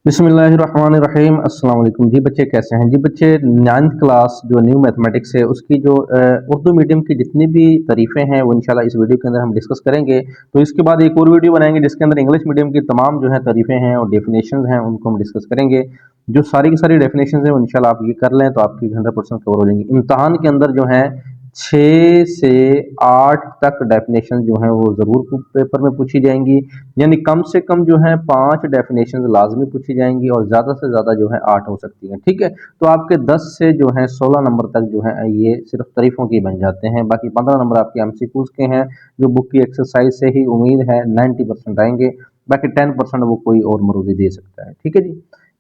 बिस्मिल्लाहिर्रहमानिर्रहीम अस्सलाम वालेकुम जी। बच्चे कैसे हैं जी? बच्चे 9th क्लास जो न्यू मैथमेटिक्स है उसकी जो उर्दू मीडियम की जितनी भी तारीफ़ें हैं वो इंशाल्लाह इस वीडियो के अंदर हम डिस्कस करेंगे। तो इसके बाद एक और वीडियो बनाएंगे जिसके अंदर इंग्लिश मीडियम की तमाम जो है तारीफ़ें हैं और डेफिनेशंस हैं उनको हम डिस्कस करेंगे। जो सारी की सारी डेफिनेशंस हैं वो इंशाल्लाह आप ये कर लें तो आपकी 100% कवर हो जाएंगी। इम्तहान के अंदर जो है 6 से 8 तक डेफिनेशन जो हैं वो ज़रूर पेपर में पूछी जाएंगी। यानी कम से कम जो है 5 डेफिनेशंस लाजमी पूछी जाएंगी और ज़्यादा से ज़्यादा जो है 8 हो सकती हैं। ठीक है, तो आपके 10 से जो है 16 नंबर तक जो है ये सिर्फ तारीफों के बन जाते हैं। बाकी 15 नंबर आपके एमसीक्यूज के हैं जो बुक की एक्सरसाइज से ही उम्मीद है 90% आएंगे। बाकी 10% वो कोई और मरूजी दे सकता है। ठीक है जी,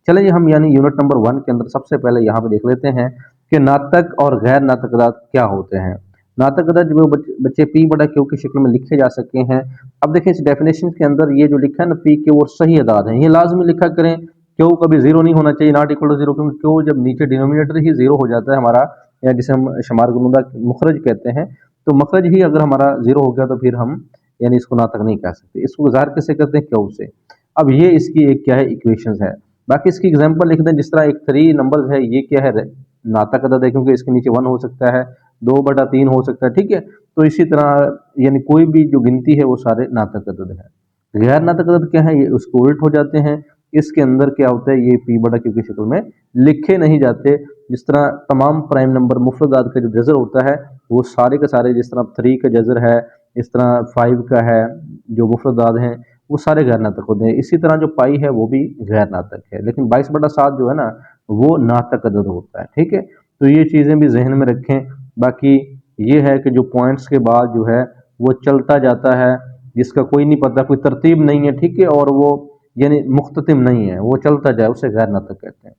चलिए हम यानी यूनिट नंबर 1 के अंदर सबसे पहले यहाँ पे देख लेते हैं कि नातक और गैर नातक अदाद क्या होते हैं। नातक अदाद जो बच्चे पी बटा क्यू की शक्ल में लिखे जा सकते हैं। अब देखें इस डेफिनेशन के अंदर ये जो लिखा है ना पी के वो सही अदाद है, ये लाजमी लिखा करें। क्यों कभी जीरो नहीं होना चाहिए, नॉट इक्वल टू जीरो, क्योंकि क्यों जब नीचे डिनोमिनेटर ही जीरो हो जाता है हमारा, या जिसे हम शुमार गुनुदा मुखरज कहते हैं, तो मखरज ही अगर हमारा जीरो हो गया तो फिर हम यानी इसको नातक नहीं कह सकते। इसको ज़ाहिर कैसे करते हैं? क्यों से। अब ये इसकी एक क्या है इक्वेशन है। बाकी इसकी एग्जाम्पल लिख दें, जिस तरह एक 3 नंबर है ये क्या है नातक अदद है, क्योंकि इसके नीचे 1 हो सकता है, 2/3 हो सकता है। ठीक है, तो इसी तरह यानी कोई भी जो गिनती है वो सारे नातक अदद है। गैर नातक अदद क्या है? ये उसको उल्ट हो जाते हैं। इसके अंदर क्या होता है, ये पी बटा क्यू की शक्ल में लिखे नहीं जाते। जिस तरह तमाम प्राइम नंबर मुफरदात का जो जजर होता है वो सारे के सारे, जिस तरह 3 का जजर है, इस तरह 5 का है, जो मुफरदात हैं वो सारे गैर नातक होते हैं। इसी तरह जो पाई है वो भी गैर नातक है, लेकिन 22/7 जो है ना वो नातक अदद होता है। ठीक है, तो ये चीज़ें भी जहन में रखें। बाकी ये है कि जो पॉइंट्स के बाद जो है वो चलता जाता है, जिसका कोई नहीं पता, कोई तरतीब नहीं है। ठीक है, और वो यानी मुख्ततिम नहीं है, वो चलता जाए, उसे गैर नातक कहते हैं।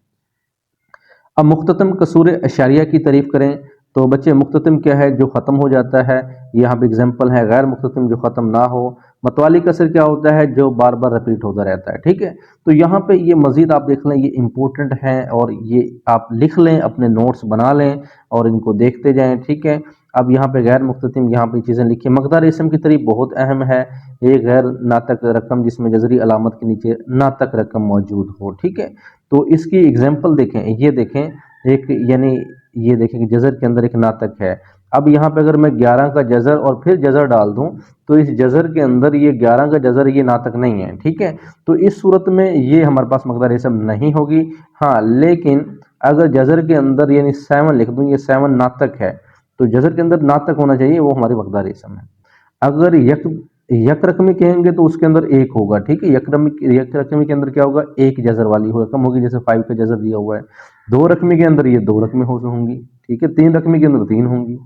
अब मुख्ततम कसूर अशारिया की तारीफ करें तो बच्चे मुख्ततम क्या है? जो ख़त्म हो जाता है। यहाँ पे एग्जाम्पल है गैर मुख्ततम जो ख़त्म ना हो। मतवाली कसर क्या होता है? जो बार बार रिपीट होता रहता है। ठीक है, तो यहाँ पे ये मजीद आप देख लें, ये इंपॉर्टेंट है और ये आप लिख लें, अपने नोट्स बना लें और इनको देखते जाएं। ठीक है, अब यहाँ पे गैर मुख्ततिम यहाँ पे चीज़ें लिखी। मकदार इसम की तारीफ बहुत अहम है। ये गैर नातक रकम जिसमें जजरी अलामत के नीचे नातक रकम मौजूद हो। ठीक है, तो इसकी एग्जाम्पल देखें, ये देखें एक यानी ये देखें कि जजर के अंदर एक नातक है। अब यहाँ पे अगर मैं 11 का जजर और फिर जजर डाल दूं तो इस जजर के अंदर ये 11 का जजर ये नातक नहीं है। ठीक है, तो इस सूरत में ये हमारे पास मकदार इसम नहीं होगी। हाँ, लेकिन अगर जजर के अंदर यानी 7 लिख दूं, ये 7 नातक है, तो जजर के अंदर नातक होना चाहिए, वो हमारी मकदार इसम है। अगर यक रकमी कहेंगे तो उसके अंदर एक होगा। ठीक है, यक रकमी के अंदर क्या होगा? एक जजर वाली हो रकम होगी, जैसे 5 का जजर दिया हुआ है। 2 रकमी के अंदर ये 2 रकमें होंगी। ठीक है, 3 रकमी के अंदर 3 होंगी।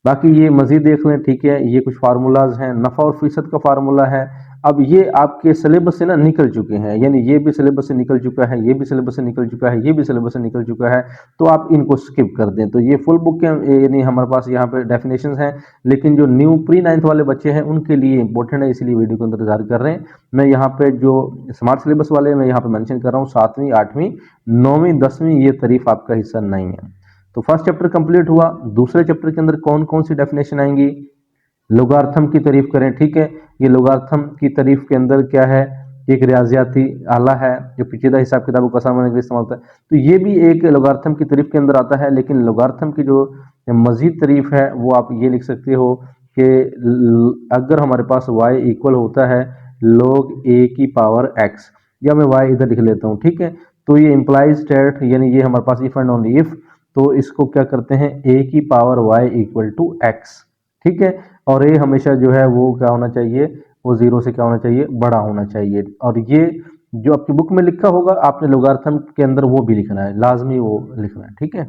बाकी ये मजीद देख लें। ठीक है, ये कुछ फार्मूलाज हैं, नफ़ा और फीसद का फार्मूला है। अब ये आपके सिलेबस से ना निकल चुके हैं, यानी ये भी सिलेबस से निकल चुका है, ये भी सिलेबस से निकल चुका है, ये भी सिलेबस से निकल चुका है, तो आप इनको स्किप कर दें। तो ये फुल बुक के यानी हमारे पास यहाँ पे डेफिनेशन हैं, लेकिन जो न्यू प्री 9th वाले बच्चे हैं उनके लिए इंपॉर्टेंट है, इसलिए वीडियो को इंतजार कर रहे हैं। मैं यहाँ पे जो स्मार्ट सिलेबस वाले मैं यहाँ पे मेंशन कर रहा हूँ, 7वीं 8वीं 9वीं 10वीं ये तारीफ आपका हिस्सा नहीं है। तो फर्स्ट चैप्टर कंप्लीट हुआ। दूसरे चैप्टर के अंदर कौन कौन सी डेफिनेशन आएंगी? लोगार्थम की तारीफ करें। ठीक है, ये लोगार्थम की तारीफ के अंदर क्या है? एक रियाजियाती आला है जो पेचीदा हिसाब किताबों को समझने के लिए इस्तेमाल होता है, तो ये भी एक लोगार्थम की तारीफ के अंदर आता है। लेकिन लोगार्थम की जो मजीद तारीफ है वो आप ये लिख सकते हो कि अगर हमारे पास y इक्वल होता है log a की पावर x, या मैं y इधर लिख लेता हूँ। ठीक है, तो ये इम्प्लाइज स्टेट यानी ये हमारे पास इफ एंड ओनली इफ, तो इसको क्या करते हैं? a की power y equal to x। ठीक है, और a हमेशा जो है वो क्या होना चाहिए? वो 0 से क्या होना चाहिए? बड़ा होना चाहिए। और ये जो आपकी बुक में लिखा होगा आपने लोगार्थम के अंदर वो भी लिखना है, लाजमी वो लिखना है। ठीक है,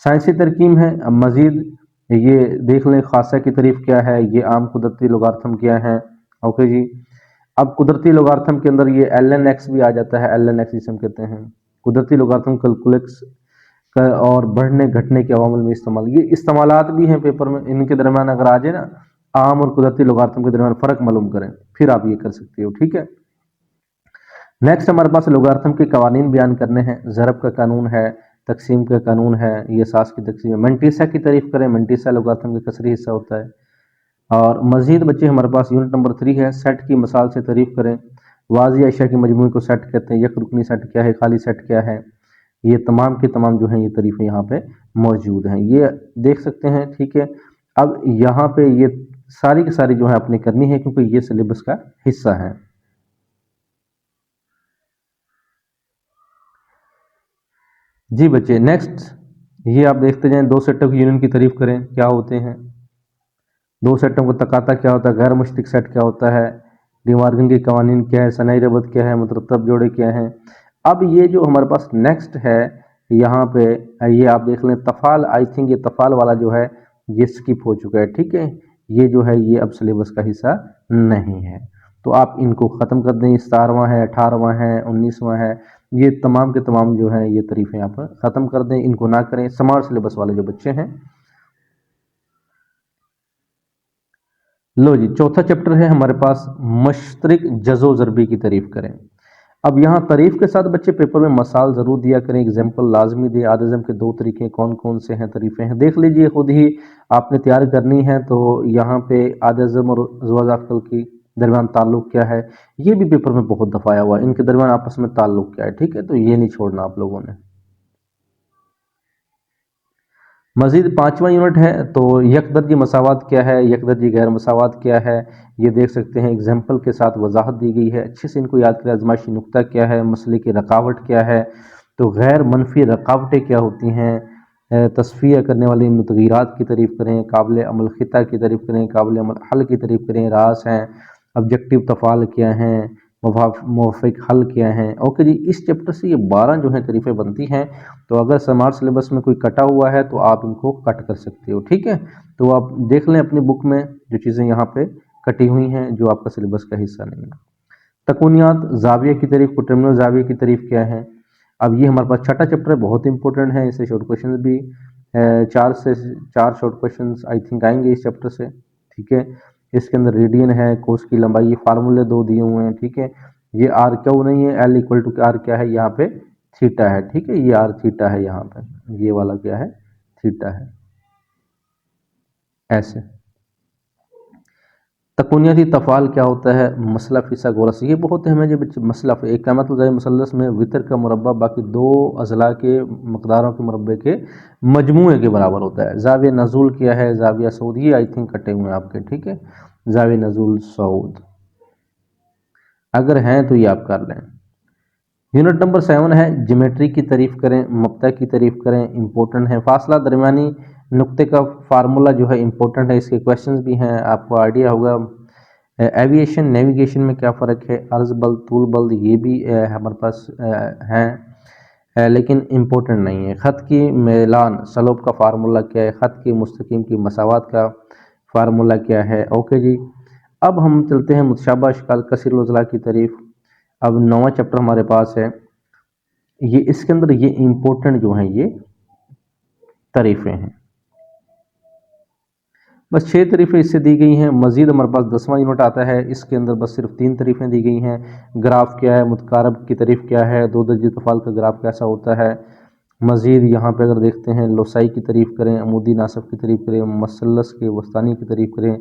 साइंसी तरकीब है। अब मजीद ये देख लें खासा की तारीफ क्या है, ये आम कुदरती लोगार्थम क्या है। ओके जी, अब कुदरती लोगार्थम के अंदर ये ln x भी आ जाता है, ln x जिसे हम कहते हैं कुदरती लोगार्थम कैलकुलस और बढ़ने घटने के अवामल में इस्तेमाल, ये इस्तेमालात भी हैं पेपर में। इनके दरमियान अगर आ जाए ना आम और कुदरती लोगार्थम के दरमियान फ़र्क मालूम करें, फिर आप ये कर सकते हो। ठीक है, नेक्स्ट हमारे पास लोगार्थम के कवानीन बयान करने हैं। ज़रब का कानून है, तकसीम का कानून है, ये सास की तकसीम है। मंटीसा की तारीफ करें, मंटीसा लोगार्थम का कसरी हिस्सा होता है। और मजीद बच्चे हमारे पास यूनिट नंबर 3 है, सेट की मिसाल से तारीफ करें। वाज़ी अशिया के मजमूए को सेट कहते हैं, यक रुकनी सेट क्या है, खाली सेट क्या है, ये तमाम के तमाम जो हैं ये तरीक़े यहाँ पे मौजूद हैं, ये देख सकते हैं। ठीक है, अब यहाँ पे ये सारी की सारी जो है अपनी करनी है क्योंकि ये सिलेबस का हिस्सा है। जी बच्चे नेक्स्ट ये आप देखते जाएं, दो सेटों की यूनियन की तारीफ करें क्या होते हैं, दो सेटों को तकाता क्या होता है, गैर मुश्तरक सेट क्या होता है, डिमार्गन के कवानीन क्या है, सनाई रबत क्या है, मुतरतब जोड़े क्या हैं। अब ये जो हमारे पास नेक्स्ट है यहाँ पे, ये आप देख लें तफ़ाल, आई थिंक ये तफ़ाल वाला जो है ये स्किप हो चुका है। ठीक है, ये जो है ये अब सिलेबस का हिस्सा नहीं है, तो आप इनको ख़त्म कर दें। 17वां है, 18वां है, 19वां है, ये तमाम के तमाम जो है ये तरीफ़े यहाँ पर ख़त्म कर दें, इनको ना करें। स्मार्ट सिलेबस वाले जो बच्चे हैं, लो जी चौथा चैप्टर है हमारे पास मशतरक जज़ो ज़रबी की तारीफ़ करें। अब यहाँ तारीफ़ के साथ बच्चे पेपर में मसाल ज़रूर दिया करें, एग्जाम्पल लाजमी दे। आदिज़म के दो तरीके कौन कौन से हैं, तारीफ़ें हैं, देख लीजिए खुद ही आपने तैयार करनी है। तो यहाँ पे आदिज़म और ज़ुवाज़ाफ़िल की दरमियान ताल्लुक़ क्या है, ये भी पेपर में बहुत दफ़ा आया हुआ है, इनके दरमियान आपस में ताल्लुक़ क्या है। ठीक है, तो ये नहीं छोड़ना आप लोगों ने। मज़ीद पाँचवा यूनिट है, तो यकदर्जी मसावात क्या है, यकदर्जी गैर मसावात क्या है, ये देख सकते हैं। एग्जाम्पल के साथ वजाहत दी गई है, अच्छे से इनको याद करें। आजमाइशी नुक्ता क्या है, मसले की रकावट क्या है, तो गैर मनफी रकावटें क्या होती हैं, तस्फिया करने वाली मुतग़ीरात की तारीफ़ करें, काबिल अमल ख़िता की तारीफ़ करें, काबिल अमल हल की तारीफ़ करें, रास हैं, ऑब्जेक्टिव तफ़ाल क्या हैं, मुवाफ़िक हल क्या है। ओके जी, इस चैप्टर से ये 12 जो है तारीफ़ें बनती हैं। तो अगर स्मार्ट सिलेबस में कोई कटा हुआ है तो आप इनको कट कर सकते हो। ठीक है, तो आप देख लें अपनी बुक में जो चीज़ें यहाँ पे कटी हुई हैं जो आपका सिलेबस का हिस्सा नहीं है। तकुनियात, जाविया की तारीफ, कोटर्मिनल जाविया की तारीफ क्या है। अब ये हमारे पास छठा चैप्टर है, बहुत इंपॉर्टेंट है, इससे शॉर्ट क्वेश्चन भी 4 शॉर्ट क्वेश्चन आई थिंक आएंगे इस चैप्टर से। ठीक है, इसके अंदर रेडियन है, कोस की लंबाई, ये फार्मूले दो दिए हुए हैं। ठीक है, ये आर क्यों नहीं है, एल इक्वल टू आर क्या है, यहाँ पे थीटा है। ठीक है, ये आर थीटा है, यहाँ पे ये वाला क्या है, थीटा है। ऐसे तकुनियती तफ़ाल क्या होता है, मसला फिसागोरस, ये बहुत अहम है। जब मसला एक कामत मुसलस में वितर का मुरब्बा बाकी दो अजला के मकदारों के मुरब्बे के मजमूए के बराबर होता है। जाविया नज़ूल क्या है, जाविया सऊद, ये आई थिंक कटे हुए हैं आपके। ठीक है, जाविया नज़ूल सऊद अगर हैं तो ये आप कर लें। यूनिट नंबर 7 है ज्योमेट्री की तारीफ करें, मब्दा की तारीफ करें, इंपॉर्टेंट है। फासला दरमियानी नुक्ते का फार्मूला जो है इंपॉर्टेंट है, इसके क्वेश्चंस भी हैं, आपको आइडिया होगा। एविएशन नेविगेशन में क्या फ़र्क है, अर्ज बल तूल बल, ये भी हमारे पास हैं, लेकिन इम्पोर्टेंट नहीं है। ख़त की मेलान सलोब का फार्मूला क्या है, ख़त की मुस्तकीम की मसावत का फार्मूला क्या है। ओके जी, अब हम चलते हैं मुतशाबा अशकाल कसीर उज़ला की तारीफ। अब 9वां चैप्टर हमारे पास है, ये इसके अंदर ये इम्पोर्टेंट जो हैं ये तारीफ़ें हैं। बस 6 तारीफ़ें इससे दी गई हैं। मज़ीद हमारे पास 10वां यूनिट आता है, इसके अंदर बस सिर्फ 3 तारीफ़ें दी गई हैं। ग्राफ क्या है, मुतकारब की तारीफ़ क्या है, दो दर्जे तफ़ाल का ग्राफ कैसा होता है। मज़ीद यहाँ पे अगर देखते हैं लोसाई की तारीफ़ करें, अमूदी नासब की तारीफ़ करें, मसलस के वस्तानी की तारीफ़ करें,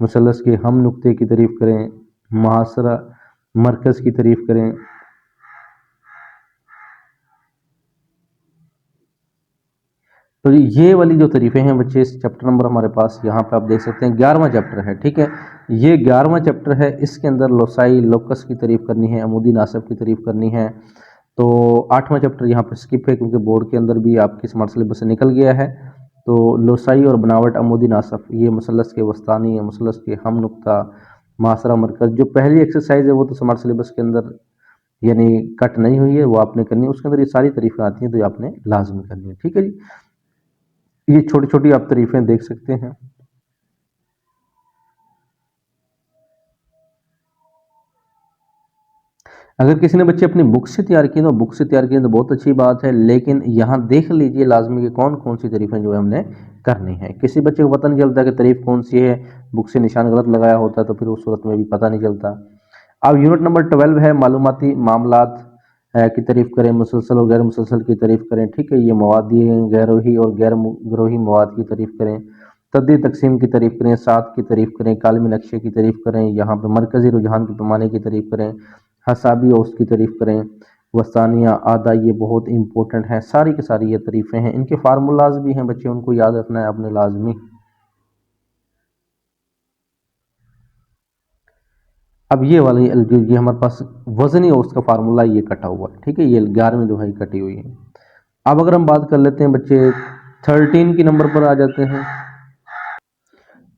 मुसलस के हम नुक्ते की तारीफ़ करें, मुहासरा मरकज़ की तारीफ़ करें। तो ये वाली जो तारीफ़ें हैं बच्चे, इस चैप्टर नंबर हमारे पास यहाँ पे आप देख सकते हैं 11वां चैप्टर है। ठीक है, ये 11वां चैप्टर है, इसके अंदर लोसाई लोकस की तारीफ़ करनी है, अमूदी नासब की तारीफ़ करनी है। तो 8वां चैप्टर यहाँ पर स्किप है क्योंकि बोर्ड के अंदर भी आपकी स्मार्ट सिलेबस से निकल गया है। तो लोसाई और बनावट, अमूदी नासब, ये मुसलस के वस्तानी, मुसलस के हम नुक्ता, मासरा मरकज़, जो पहली एक्सरसाइज है वो तो स्मार्ट सिलेबस के अंदर यानी कट नहीं हुई है, वो आपने करनी है। उसके अंदर ये सारी तारीफ़ें आती हैं तो ये आपने लाजमी करनी है। ठीक है जी, ये छोटी छोटी आप तारीफें देख सकते हैं। अगर किसी ने बच्चे अपनी बुक से तैयार किए तो बुक से तैयार किए तो बहुत अच्छी बात है, लेकिन यहाँ देख लीजिए लाजमी कि कौन कौन सी तारीफें जो है हमने करनी है। किसी बच्चे को पता नहीं चलता कि तारीफ कौन सी है, बुक से निशान गलत लगाया होता है तो फिर उस सूरत में भी पता नहीं चलता। अब यूनिट नंबर 12 है मालूमाती मामलात की तारीफ करें, मुसलसल और गैर मुसलसल की तारीफ करें। ठीक है, ये मवाद दिए गए, गैरोही और गैर ग्रोही मवाद की तारीफ करें, तद्दी तकसीम की तारीफ करें, सात की तारीफ करें, कालमी नक्शे की तारीफ करें, यहाँ पे मरकज़ी रुझान के पैमाने की तारीफ करें, हसाबी और उसकी तारीफ़ करें, वसानिया आदा, ये बहुत इंपॉर्टेंट है, सारी की सारी ये तारीफ़ें हैं। इनके फार्मूलाज भी हैं बच्चे, उनको याद रखना है आपने लाजमी। अब ये वाली जो ये हमारे पास वजनी और उसका फार्मूला ये कटा हुआ है, ठीक है, ये 11 में जो है कटी हुई है। अब अगर हम बात कर लेते हैं बच्चे 13 की नंबर पर आ जाते हैं।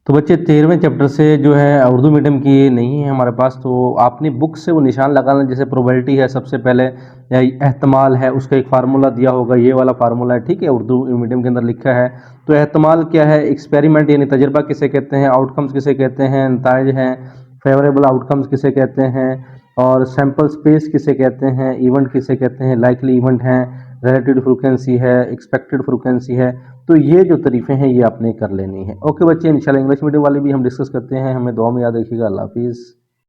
तो बच्चे 13वें चैप्टर से जो है उर्दू मीडियम की ये नहीं है हमारे पास, तो आपने बुक से वो निशान लगाना, जैसे प्रोबेबिलिटी है सबसे पहले, या एहतमाल है, उसका एक फार्मूला दिया होगा, ये वाला फार्मूला है, ठीक है, उर्दू मीडियम के अंदर लिखा है। तो एहतमाल क्या है, एक्सपेरिमेंट यानी तजर्बा किसे कहते हैं, आउटकम्स किसे कहते हैं, नताइज हैं, फेवरेबल आउटकम्स किसे कहते हैं, और सैम्पल स्पेस किसे कहते हैं, इवेंट किसे कहते हैं, लाइकली इवेंट हैं, रिलेटिव फ्रिक्वेंसी है, एक्सपेक्टेड फ्रिक्वेंसी है। तो ये जो तरीफे हैं ये आपने कर लेनी है। ओके बच्चे, इंशाल्लाह इंग्लिश मीडियम वाले भी हम डिस्कस करते हैं। हमें दुआ में याद रखिएगा। अल्लाह हाफिज़।